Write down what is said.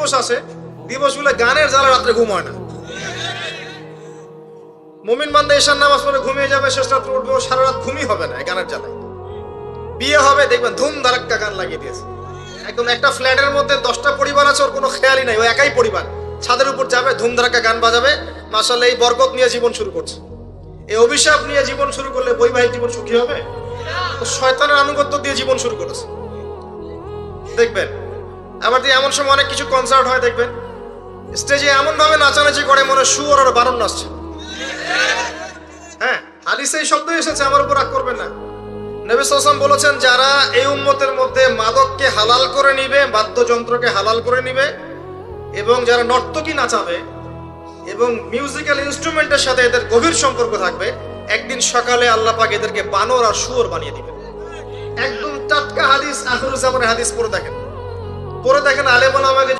দিবস আছে, দিবসগুলো গানের জ্বালা রাত্রে ঘুম হয় না। মুমিন বান্দা এশার নামাজ পড়ে ঘুমিয়ে যাবে, শেষ রাত্রে উঠবে, ও সারা রাত ঘুমই হবে না এই গানের জ্বালায়। বিয়ে হবে, দেখবেন ধুম ধারাক্কা গান লাগিয়ে দিয়েছে। একদম একটা ফ্ল্যাটের মধ্যে 10টা পরিবার আছে, ওর কোনো খেয়ালই নাই, ও একাই পরিবার। ছাদের উপর যাবে, ধুম ধারাক্কা গান বাজাবে, মাশাআল্লাহ এই বরকত নিয়ে জীবন শুরু করছে। এই অভিশাপ নিয়ে জীবন শুরু করলে বৈবাহিক জীবন সুখী হবে? ও শয়তানের আনুগত্য দিয়ে জীবন শুরু করেছে। দেখবেন আবার এমন সময় অনেক কিছু কনসার্ট হয়, দেখবেন স্টেজে এমন ভাবে নাচানাচি করে মনে শুয়োর আর বানর নাচছে। হ্যাঁ, হাদিসে এই শব্দ এসেছে, আমার উপর রাগ করবেন না। নবী সাল্লাল্লাহু আলাইহি ওয়াসাল্লাম বলেছেন, যারা এই উম্মতের মধ্যে মাদককে হালাল করে নিবে, বাদ্যযন্ত্রকে হালাল করে নিবে, এবং যারা নর্তকী নাচাবে এবং মিউজিক্যাল ইনস্ট্রুমেন্টের সাথে এদের গভীর সম্পর্ক থাকবে, একদিন সকালে আল্লাহ পাক এদেরকে বানর আর শুয়োর বানিয়ে দিবে। একদম টাটকা হাদিস, আখিরুজ জামানের হাদিস। পড়ে দেখেন আলেম ওলামাকে